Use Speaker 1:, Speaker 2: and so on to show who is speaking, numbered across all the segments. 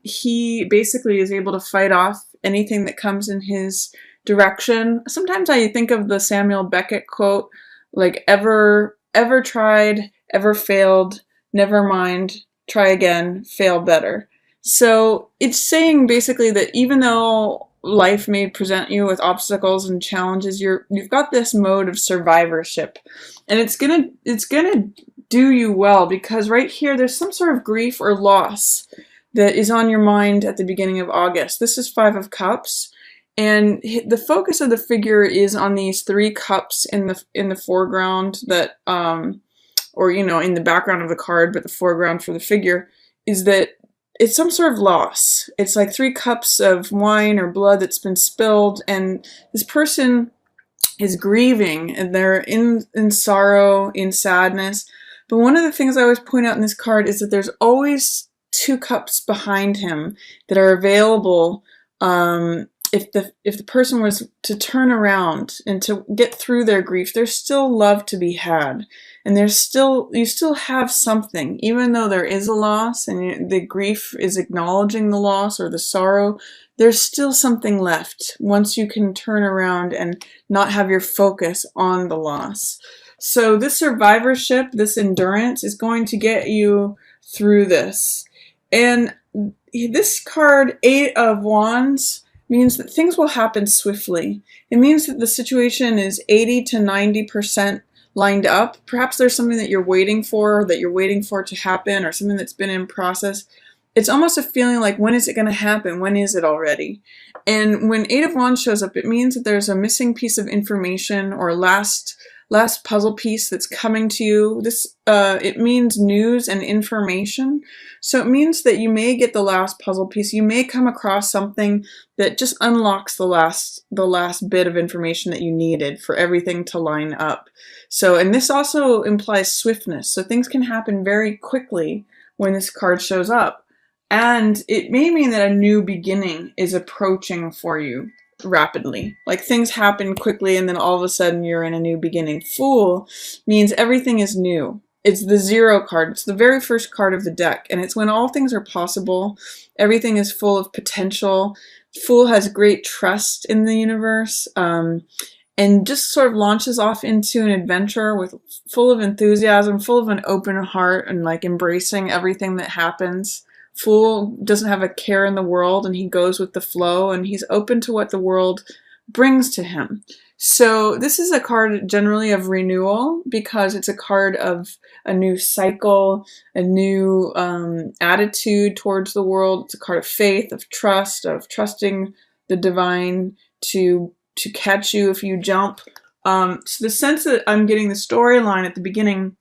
Speaker 1: He basically is able to fight off anything that comes in his direction. Sometimes I think of the Samuel Beckett quote, like ever tried, ever failed, never mind, try again, fail better. So it's saying basically that even though life may present you with obstacles and challenges, you've got this mode of survivorship, and it's gonna do you well, because right here there's some sort of grief or loss that is on your mind at the beginning of August. This is Five of Cups, and the focus of the figure is on these three cups in the foreground that or in the background of the card, but the foreground for the figure is that it's some sort of loss. It's like three cups of wine or blood that's been spilled, and this person is grieving, and they're in sorrow, in sadness. But one of the things I always point out in this card is that there's always two cups behind him that are available if the person was to turn around and to get through their grief. There's still love to be had, and you still have something, even though there is a loss and the grief is acknowledging the loss or the sorrow. There's still something left once you can turn around and not have your focus on the loss. So this survivorship, this endurance is going to get you through this. And this card, Eight of Wands, means that things will happen swiftly. It means that the situation is 80 to 90% lined up. Perhaps there's something that you're waiting for to happen, or something that's been in process. It's almost a feeling like, when is it going to happen? When is it already? And when Eight of Wands shows up, it means that there's a missing piece of information or last puzzle piece that's coming to you. It means news and information. So it means that you may get the last puzzle piece. You may come across something that just unlocks the last bit of information that you needed for everything to line up. So, and this also implies swiftness. So things can happen very quickly when this card shows up. And it may mean that a new beginning is approaching for you rapidly. Like, things happen quickly and then all of a sudden you're in a new beginning. Fool means everything is new. It's the zero card. It's the very first card of the deck, and it's when all things are possible. Everything is full of potential. Fool has great trust in the universe, and just sort of launches off into an adventure full of enthusiasm, full of an open heart, and like embracing everything that happens. Fool doesn't have a care in the world, and he goes with the flow, and he's open to what the world brings to him. So this is a card generally of renewal, because it's a card of a new cycle, a new attitude towards the world. It's a card of faith, of trust, of trusting the divine to catch you if you jump. So the sense that I'm getting, the storyline at the beginning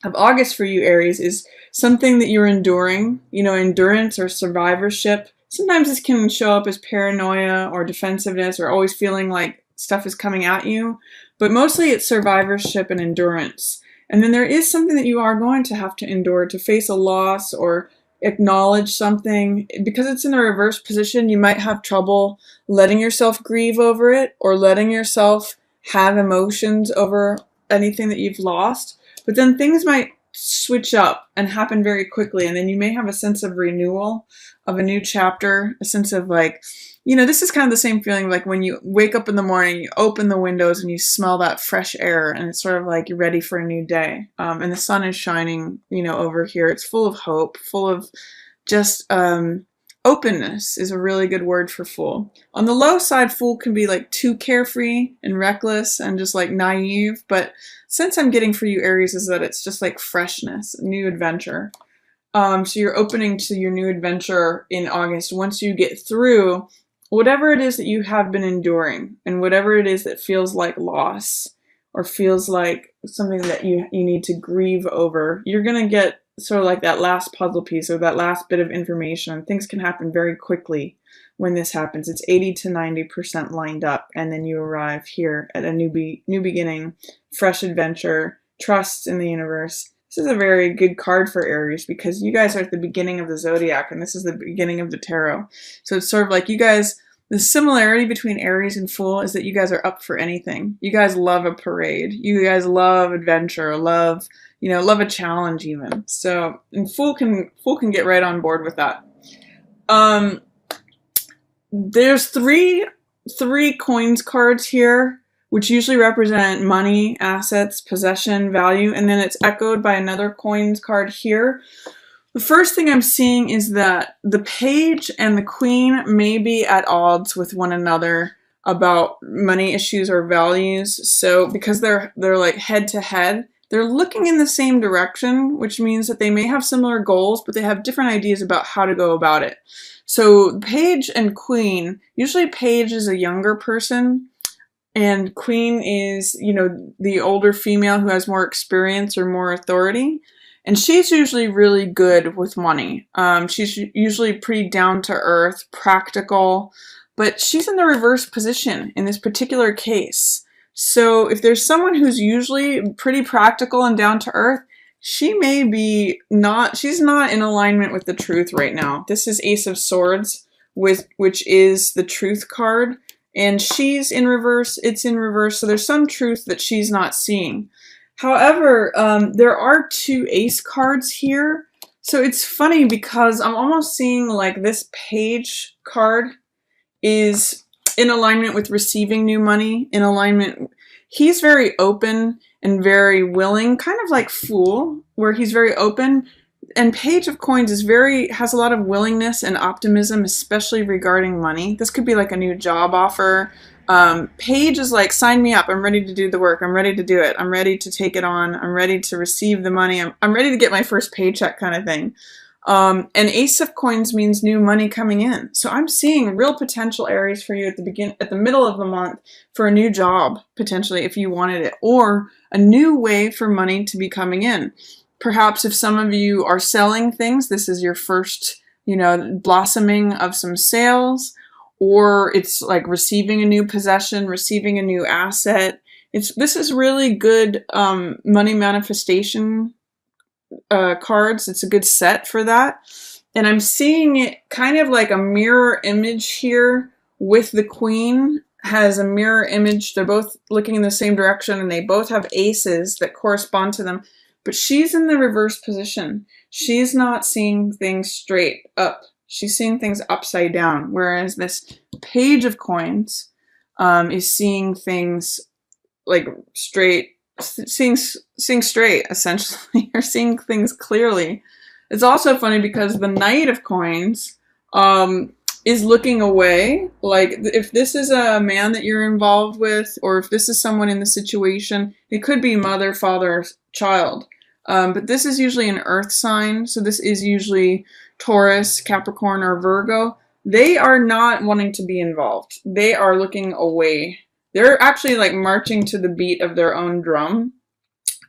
Speaker 1: of August for you, Aries, is something that you're enduring, endurance or survivorship. Sometimes this can show up as paranoia or defensiveness, or always feeling like stuff is coming at you, but mostly it's survivorship and endurance. And then there is something that you are going to have to endure, to face a loss or acknowledge something. Because it's in a reverse position, you might have trouble letting yourself grieve over it, or letting yourself have emotions over anything that you've lost. But then things might switch up and happen very quickly, and then you may have a sense of renewal, of a new chapter, a sense of like, this is kind of the same feeling like when you wake up in the morning, you open the windows and you smell that fresh air, and it's sort of like you're ready for a new day. And the sun is shining, over here. It's full of hope, full of just openness is a really good word for Fool. On the low side, Fool can be like too carefree and reckless and just like naive, but sense I'm getting for you, Aries, is that it's just like freshness, new adventure. So you're opening to your new adventure in August once you get through whatever it is that you have been enduring, and whatever it is that feels like loss or feels like something that you need to grieve over. You're going to get sort of like that last puzzle piece or that last bit of information. Things can happen very quickly when this happens. It's 80 to 90% lined up, and then you arrive here at a new beginning, fresh adventure, trust in the universe. This is a very good card for Aries, because you guys are at the beginning of the zodiac, and this is the beginning of the tarot. So it's sort of like you guys, the similarity between Aries and Fool is that you guys are up for anything. You guys love a parade. You guys love adventure, love a challenge even. So, and Fool can get right on board with that. Um, there's three coins cards here, which usually represent money, assets, possession, value, and then it's echoed by another coins card here. The first thing I'm seeing is that the page and the queen may be at odds with one another about money issues or values. So because they're like head to head, they're looking in the same direction, which means that they may have similar goals, but they have different ideas about how to go about it. So page and queen, usually page is a younger person and queen is, the older female who has more experience or more authority. And she's usually really good with money. She's usually pretty down to earth, practical, but she's in the reverse position in this particular case. So if there's someone who's usually pretty practical and down to earth, she's not in alignment with the truth right now. This is Ace of Swords, which is the truth card. And she's in reverse, it's in reverse, so there's some truth that she's not seeing. However, there are two ace cards here. So it's funny because I'm almost seeing like this page card is in alignment with receiving new money, in alignment. He's very open and very willing, kind of like Fool, where he's very open. And Page of Coins has a lot of willingness and optimism, especially regarding money. This could be like a new job offer. Page is like, sign me up. I'm ready to do the work. I'm ready to do it. I'm ready to take it on. I'm ready to receive the money. I'm ready to get my first paycheck kind of thing. And Ace of Coins means new money coming in. So I'm seeing real potential, Aries, for you at the middle of the month for a new job, potentially, if you wanted it, or a new way for money to be coming in. Perhaps if some of you are selling things, this is your first, blossoming of some sales, or it's like receiving a new possession, receiving a new asset. This is really good money manifestation cards. It's a good set for that. And I'm seeing it kind of like a mirror image here with the queen has a mirror image. They're both looking in the same direction and they both have aces that correspond to them. But she's in the reverse position. She's not seeing things straight up. She's seeing things upside down. Whereas this Page of Coins is seeing things like straight, seeing straight, essentially, or seeing things clearly. It's also funny because the Knight of Coins is looking away. Like if this is a man that you're involved with, or if this is someone in the situation, it could be mother, father, child. But this is usually an earth sign. So this is usually Taurus, Capricorn, or Virgo. They are not wanting to be involved. They are looking away. They're actually like marching to the beat of their own drum.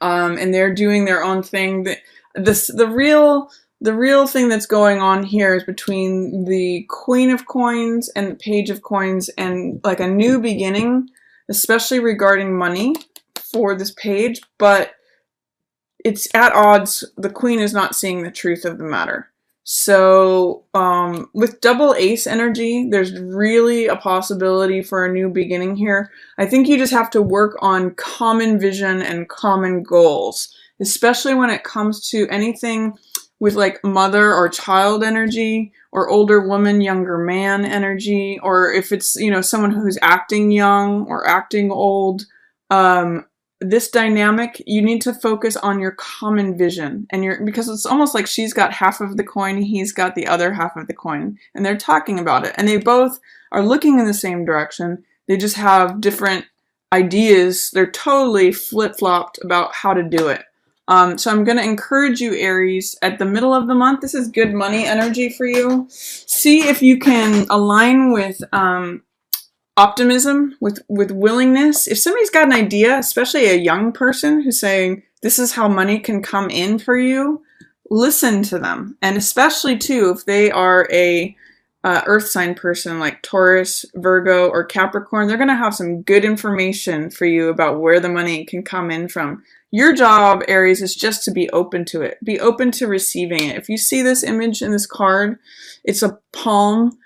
Speaker 1: And they're doing their own thing. The real thing that's going on here is between the Queen of Coins and the Page of Coins, and like a new beginning, especially regarding money for this page, but it's at odds. The Queen is not seeing the truth of the matter. So with double ace energy, there's really a possibility for a new beginning here. I think you just have to work on common vision and common goals, especially when it comes to anything with like mother or child energy, or older woman, younger man energy, or if it's, someone who's acting young or acting old. This dynamic, you need to focus on your common vision, because it's almost like she's got half of the coin, he's got the other half of the coin, and they're talking about it, and they both are looking in the same direction. They just have different ideas. They're totally flip-flopped about how to do it. So I'm going to encourage you, Aries, at the middle of the month, this is good money energy for you. See if you can align with optimism, with willingness. If somebody's got an idea, especially a young person who's saying, this is how money can come in for you, listen to them. And especially too, if they are a earth sign person like Taurus, Virgo, or Capricorn, they're going to have some good information for you about where the money can come in from. Your job, Aries, is just to be open to it. Be open to receiving it. If you see this image in this card, it's a palm,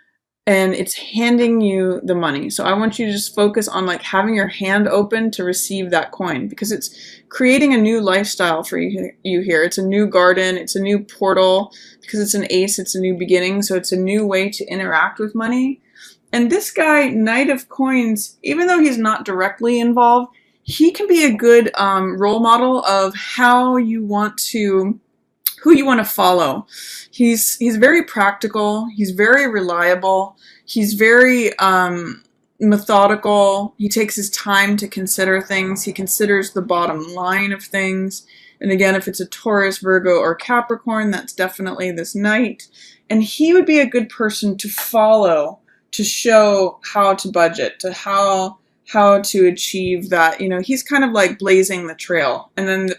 Speaker 1: and it's handing you the money. So I want you to just focus on like having your hand open to receive that coin, because it's creating a new lifestyle for you here. It's a new garden, it's a new portal, because it's an ace, it's a new beginning, so it's a new way to interact with money. And this guy, Knight of Coins, even though he's not directly involved, he can be a good role model of how you want to, who you want to follow. He's very practical. He's very reliable. He's very methodical. He takes his time to consider things. He considers the bottom line of things. And again, if it's a Taurus, Virgo, or Capricorn, that's definitely this Knight. And he would be a good person to follow, to show how to budget, to how to achieve that. You know, he's kind of like blazing the trail. And then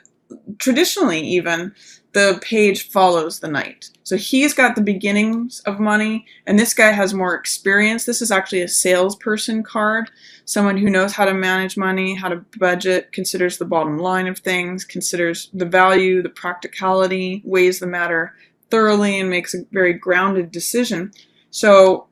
Speaker 1: traditionally even, the page follows the Knight. So he's got the beginnings of money, and this guy has more experience. This is actually a salesperson card, someone who knows how to manage money, how to budget, considers the bottom line of things, considers the value, the practicality, weighs the matter thoroughly, and makes a very grounded decision. So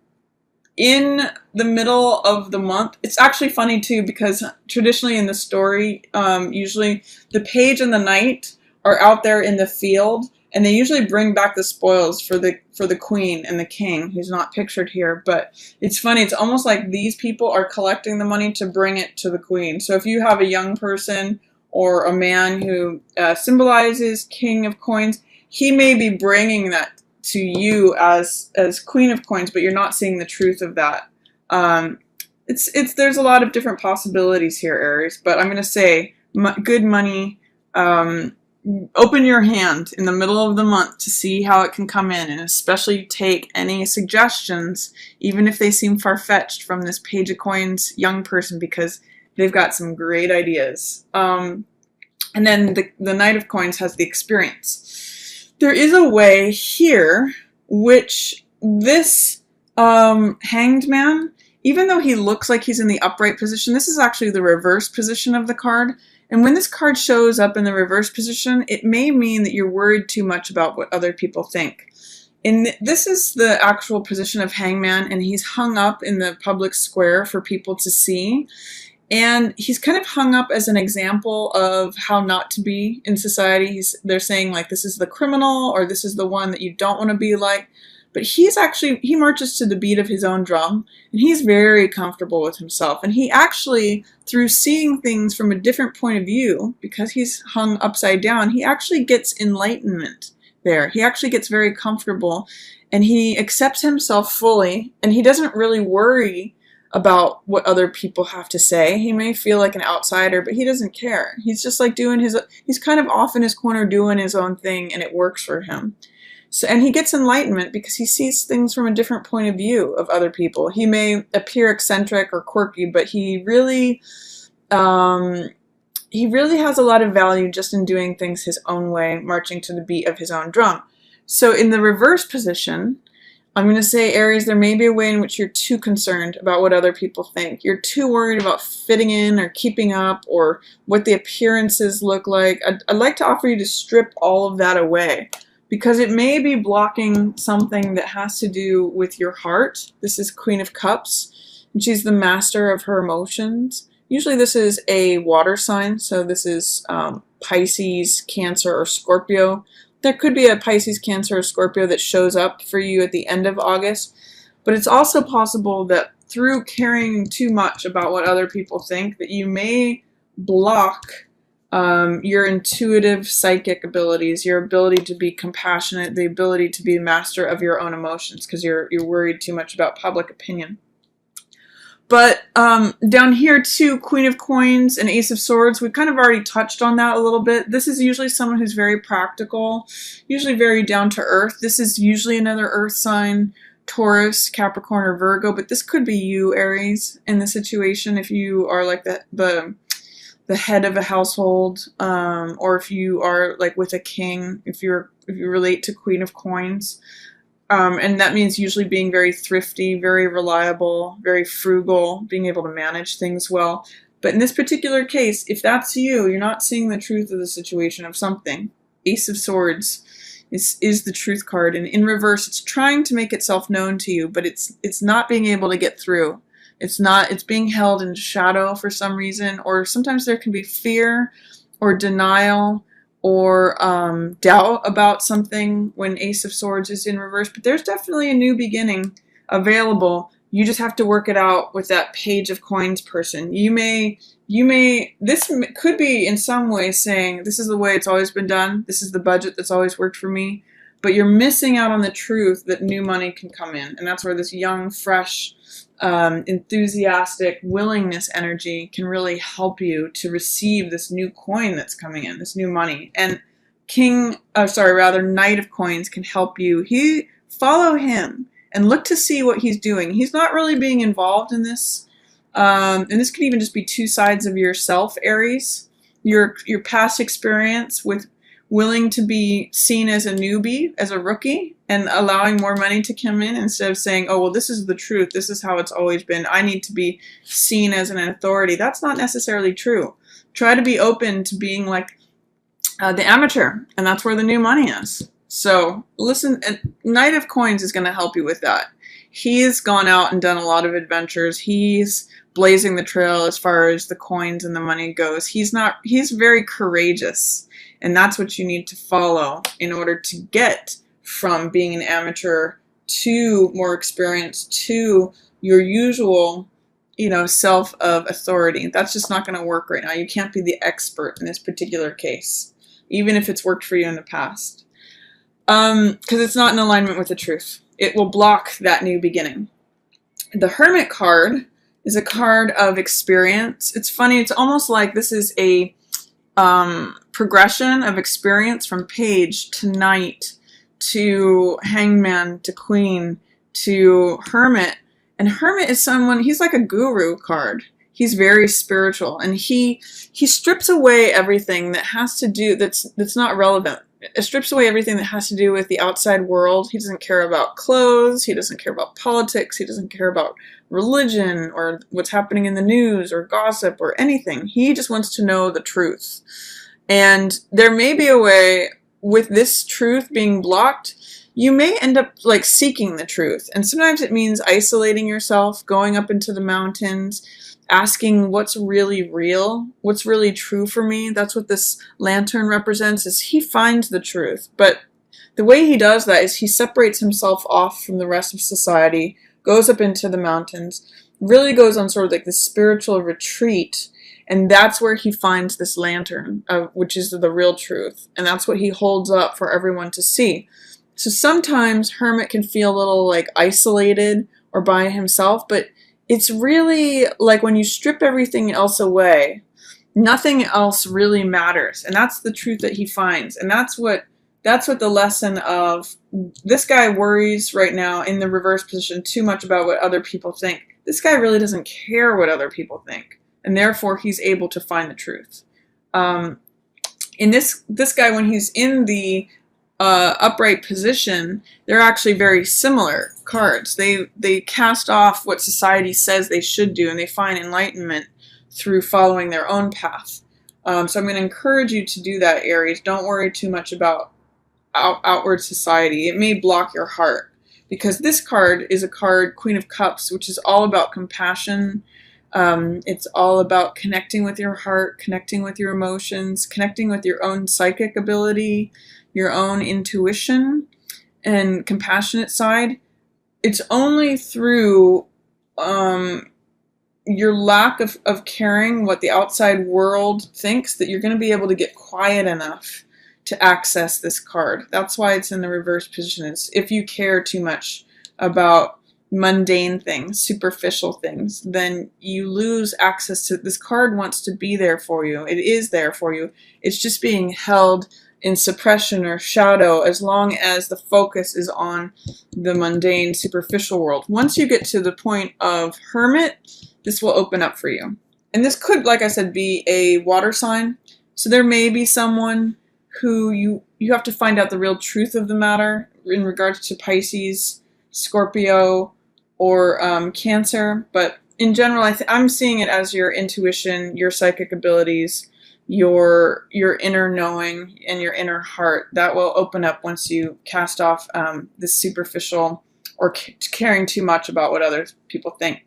Speaker 1: in the middle of the month, it's actually funny too, because traditionally in the story, usually the page and the Knight are out there in the field, and they usually bring back the spoils for the queen and the king, who's not pictured here. But it's funny, it's almost like these people are collecting the money to bring it to the queen. So if you have a young person or a man who symbolizes King of Coins, he may be bringing that to you as Queen of Coins, but you're not seeing the truth of that. There's a lot of different possibilities here, Aries, but I'm going to say good money. Open your hand in the middle of the month to see how it can come in, and especially take any suggestions, even if they seem far-fetched, from this Page of Coins young person, because they've got some great ideas. And then the Knight of Coins has the experience. There is a way here which this Hanged Man, even though he looks like he's in the upright position, this is actually the reverse position of the card. And when this card shows up in the reverse position, it may mean that you're worried too much about what other people think. This is the actual position of Hangman, and he's hung up in the public square for people to see. And he's kind of hung up as an example of how not to be in society. They're saying, like, this is the criminal, or this is the one that you don't want to be like. But he marches to the beat of his own drum, and he's very comfortable with himself. And he actually, through seeing things from a different point of view, because he's hung upside down, he actually gets enlightenment there. He actually gets very comfortable, and he accepts himself fully, and he doesn't really worry about what other people have to say. He may feel like an outsider, but he doesn't care. He's just like he's kind of off in his corner doing his own thing, and it works for him. So, and he gets enlightenment because he sees things from a different point of view of other people. He may appear eccentric or quirky, but he really has a lot of value just in doing things his own way, marching to the beat of his own drum. So in the reverse position, I'm going to say, Aries, there may be a way in which you're too concerned about what other people think. You're too worried about fitting in or keeping up or what the appearances look like. I'd like to offer you to strip all of that away, because it may be blocking something that has to do with your heart. This is Queen of Cups, and she's the master of her emotions. Usually this is a water sign, so this is Pisces, Cancer, or Scorpio. There could be a Pisces, Cancer, or Scorpio that shows up for you at the end of August, but it's also possible that through caring too much about what other people think, that you may block your intuitive psychic abilities, your ability to be compassionate, the ability to be master of your own emotions, because you're worried too much about public opinion. But down here too, Queen of Coins and Ace of Swords, we kind of already touched on that a little bit. This is usually someone who's very practical, usually very down to earth. This is usually another earth sign, Taurus, Capricorn, or Virgo, but this could be you, Aries, in the situation, if you are like the head of a household, or if you are like with a king, if you relate to Queen of Coins. And that means usually being very thrifty, very reliable, very frugal, being able to manage things well. But in this particular case, if that's you, you're not seeing the truth of the situation of something. Ace of Swords. is the Truth card. And in reverse, it's trying to make itself known to you, but it's not being able to get through. It's being held in shadow for some reason, or sometimes there can be fear or denial or doubt about something when Ace of Swords is in reverse. But there's definitely a new beginning available. You just have to work it out with that Page of Coins person. This could be in some way saying, this is the way it's always been done. This is the budget that's always worked for me. But you're missing out on the truth that new money can come in. And that's where this young, fresh, enthusiastic willingness energy can really help you to receive this new coin that's coming in, this new money. And Knight of Coins can help you. Follow him and look to see what he's doing. He's not really being involved in this. And this could even just be two sides of yourself, Aries. Your past experience with willing to be seen as a newbie, as a rookie, and allowing more money to come in instead of saying, oh, well, this is the truth. This is how it's always been. I need to be seen as an authority. That's not necessarily true. Try to be open to being like the amateur, and that's where the new money is. So listen, Knight of Coins is going to help you with that. He's gone out and done a lot of adventures. He's blazing the trail as far as the coins and the money goes. He's very courageous. And that's what you need to follow in order to get from being an amateur to more experienced to your usual, self of authority. That's just not going to work right now. You can't be the expert in this particular case, even if it's worked for you in the past. Because it's not in alignment with the truth. It will block that new beginning. The Hermit card is a card of experience. It's funny. It's almost like this is a progression of experience from Page to Knight to Hangman to Queen to Hermit. And Hermit is he's like a guru card. He's very spiritual, and he strips away everything that has to do, that's not relevant. It strips away everything that has to do with the outside world. He doesn't care about clothes. He doesn't care about politics. He doesn't care about religion or what's happening in the news or gossip or anything. He just wants to know the truth. And there may be a way with this truth being blocked, you may end up like seeking the truth. And sometimes it means isolating yourself, going up into the mountains, asking what's really real, what's really true for me. That's what this lantern represents, is he finds the truth. But the way he does that is he separates himself off from the rest of society, goes up into the mountains, really goes on sort of like this spiritual retreat. And that's where he finds this lantern, which is the real truth. And that's what he holds up for everyone to see. So sometimes Hermit can feel a little like isolated or by himself, but it's really like when you strip everything else away, nothing else really matters. And that's the truth that he finds. And that's what the lesson of this guy worries right now in the reverse position too much about what other people think. This guy really doesn't care what other people think. And therefore he's able to find the truth. In this guy, when he's in the upright position, they're actually very similar cards. They cast off what society says they should do, and they find enlightenment through following their own path. So I'm going to encourage you to do that, Aries. Don't worry too much about outward society. It may block your heart, because this card is a card, Queen of Cups, which is all about compassion. It's all about connecting with your heart, connecting with your emotions, connecting with your own psychic ability, your own intuition and compassionate side. It's only through your lack of caring what the outside world thinks that you're going to be able to get quiet enough to access this card. That's why it's in the reverse position. It's if you care too much about mundane things, superficial things, then you lose access to this card. Wants to be there for you. It is there for you. It's just being held in suppression or shadow as long as the focus is on the mundane, superficial world. Once you get to the point of Hermit, this will open up for you. And this could, like I said, be a water sign. So there may be someone who you have to find out the real truth of the matter in regards to Pisces, Scorpio, or Cancer. But in general, I'm seeing it as your intuition, your psychic abilities, your inner knowing and your inner heart that will open up once you cast off this superficial or caring too much about what other people think.